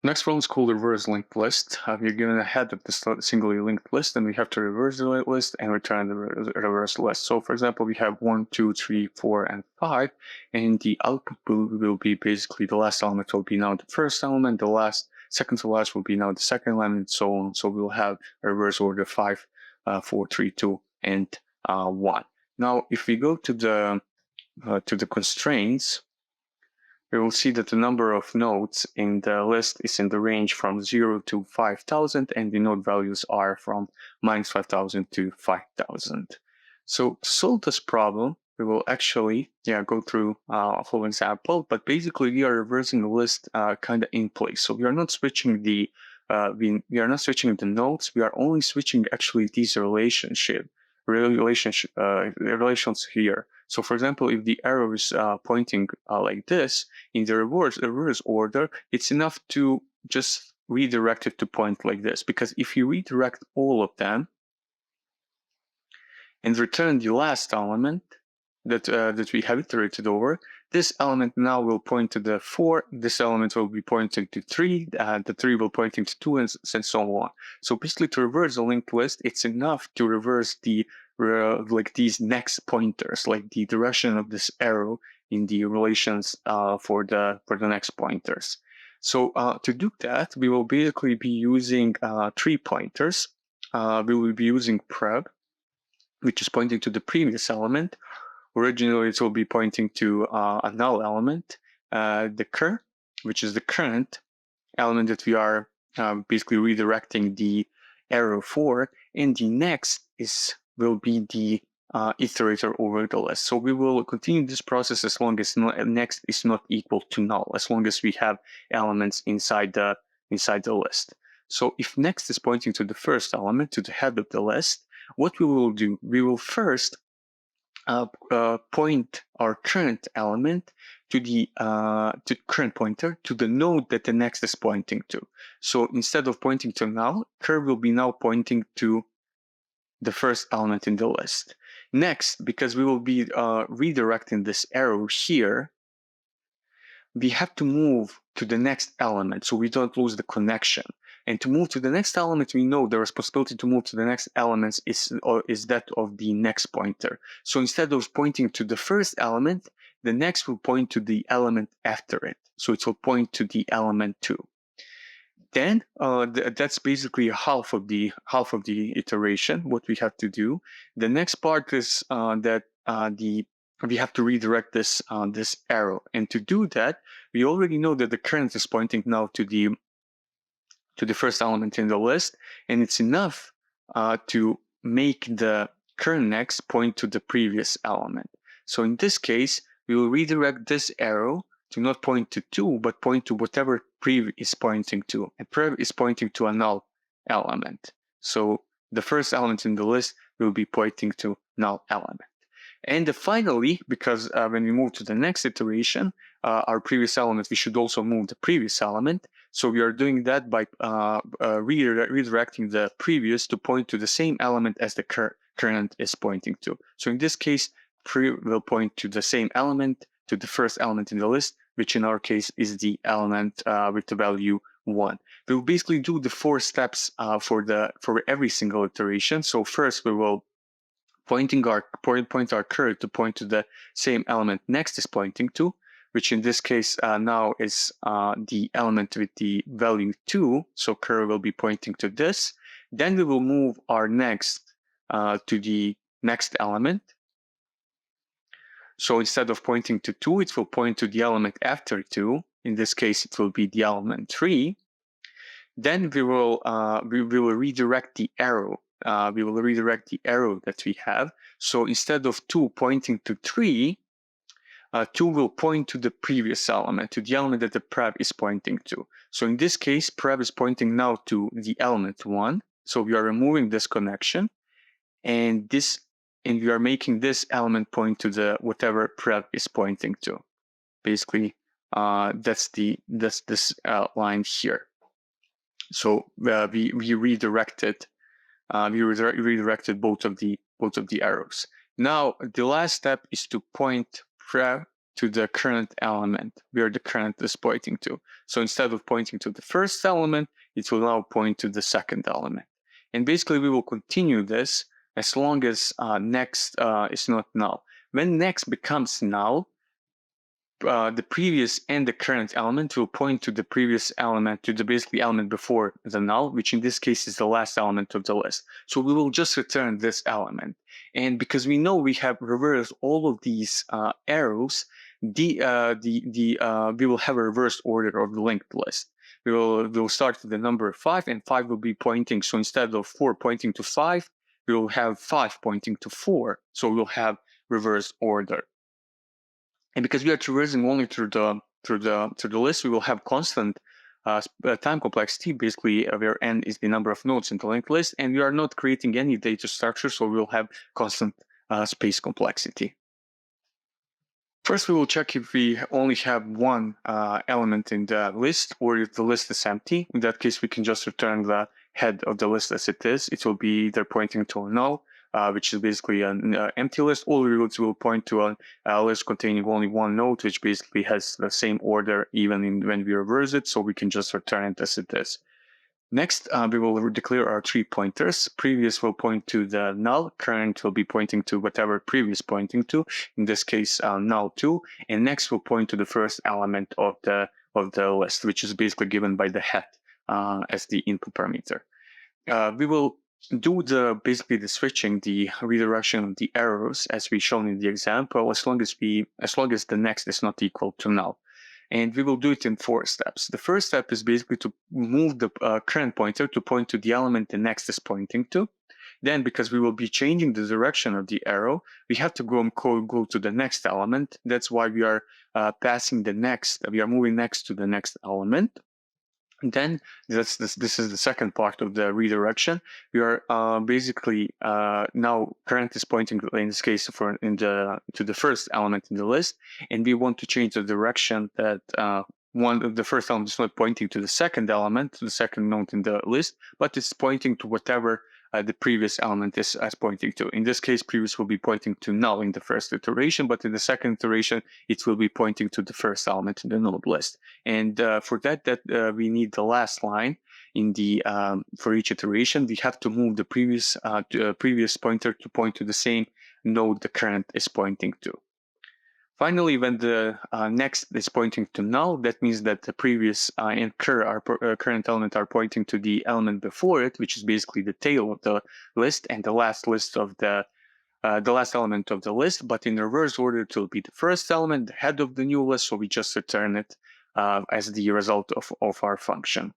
Next problem is called reverse linked list. We're given a head of the singly linked list, and we have to reverse the list and return the reverse list. So, for example, we have 1, 2, 3, 4, and 5, and the output will be basically the last element will be now the first element, the second to last will be now the second element, and so on. So we'll have a reverse order 5, 4, 3, 2, and 1. Now, if we go to the constraints, we will see that the number of nodes in the list is in the range from 0 to 5,000, and the node values are from -5,000 to 5,000. So to solve this problem, we will actually go through a whole example, but basically we are reversing the list kind of in place. So we are not switching the nodes. We are only switching actually these relations here. So, for example, if the arrow is pointing like this in the reverse order, it's enough to just redirect it to point like this. Because if you redirect all of them and return the last element that we have iterated over, this element now will point to the 4. This element will be pointing to 3. The 3 will pointing to 2, and so on. So basically, to reverse the linked list, it's enough to reverse the like these next pointers, like the direction of this arrow in the relations for the next pointers. So to do that, we will basically be using 3 pointers. We will be using prev, which is pointing to the previous element. Originally, it will be pointing to a null element. The cur, which is the current element that we are basically redirecting the arrow for, and the next will be the iterator over the list. So we will continue this process as long as next is not equal to null, as long as we have elements inside the list. So if next is pointing to the first element, to the head of the list, what we will do, we will first point our current element to the current pointer to the node that the next is pointing to. So instead of pointing to null, cur will be now pointing to the first element in the list. Next, because we will be redirecting this arrow here, we have to move to the next element so we don't lose the connection. And to move to the next element, we know the responsibility to move to the next elements is that of the next pointer. So instead of pointing to the first element, the next will point to the element after it. So it will point to the element 2. Then that's basically half of the iteration. What we have to do. The next part is we have to redirect this arrow, and to do that, we already know that the current is pointing now to the first element in the list, and it's enough to make the current next point to the previous element. So in this case, we will redirect this arrow to not point to 2, but point to whatever prev is pointing to. And prev is pointing to a null element. So the first element in the list will be pointing to null element. And finally, because when we move to the next iteration, our previous element, we should also move the previous element. So we are doing that by redirecting the previous to point to the same element as the current is pointing to. So in this case, prev will point to the same element, to the first element in the list, which in our case is the element with the value 1. We will basically do the 4 steps for every single iteration. So first we will point our cur to point to the same element next is pointing to, which in this case now is the element with the value 2. So cur will be pointing to this. Then we will move our next to the next element. So instead of pointing to 2, it will point to the element after 2. In this case, it will be the element 3. Then we will redirect the arrow. We will redirect the arrow that we have. So instead of 2 pointing to 3, 2 will point to the previous element, to the element that the prev is pointing to. So in this case, prev is pointing now to the element 1. So we are removing this connection, and we are making this element point to the whatever prev is pointing to. Basically, that's this line here. So we redirected both of the arrows. Now the last step is to point prev to the current element where the current is pointing to. So instead of pointing to the first element, it will now point to the second element. And basically, we will continue this as long as next is not null. When next becomes null, the previous and the current element will point to the previous element, to the basically element before the null, which in this case is the last element of the list. So we will just return this element. And because we know we have reversed all of these arrows, we will have a reversed order of the linked list. We'll start with the number 5, and 5 will be pointing. So instead of 4 pointing to 5, we will have 5 pointing to 4. So we'll have reverse order. And because we are traversing only through the list, we will have constant time complexity, basically where n is the number of nodes in the linked list, and we are not creating any data structure, so we will have constant space complexity. First, we will check if we only have one element in the list, or if the list is empty. In that case, we can just return the head of the list as it is. It will be either pointing to a null, which is basically an empty list, or we will point to a list containing only one node, which basically has the same order even when we reverse it, so we can just return it as it is. Next, we will declare our 3 pointers. Previous will point to the null, current will be pointing to whatever previous pointing to, in this case null 2, and next will point to the first element of the list, which is basically given by the head as the input parameter. We will do basically the switching, the redirection of the arrows as we shown in the example, as long as the next is not equal to null. And we will do it in 4 steps. The first step is basically to move the current pointer to point to the element the next is pointing to. Then, because we will be changing the direction of the arrow, we have to go to the next element. That's why we are passing the next. We are moving next to the next element. And then this is the second part of the redirection. We are basically now current is pointing in this case to the first element in the list, and we want to change the direction that the first element is not pointing to the second element, to the second node in the list, but it's pointing to whatever the previous element is pointing to. In this case, previous will be pointing to null in the first iteration, but in the second iteration, it will be pointing to the first element in the node list. And for that we need the last line in the for each iteration. We have to move the previous pointer to point to the same node the current is pointing to. Finally, when the next is pointing to null, that means that the previous and current element are pointing to the element before it, which is basically the tail of the list and the last element of the list. But in reverse order, it will be the first element, the head of the new list. So we just return it as the result of our function.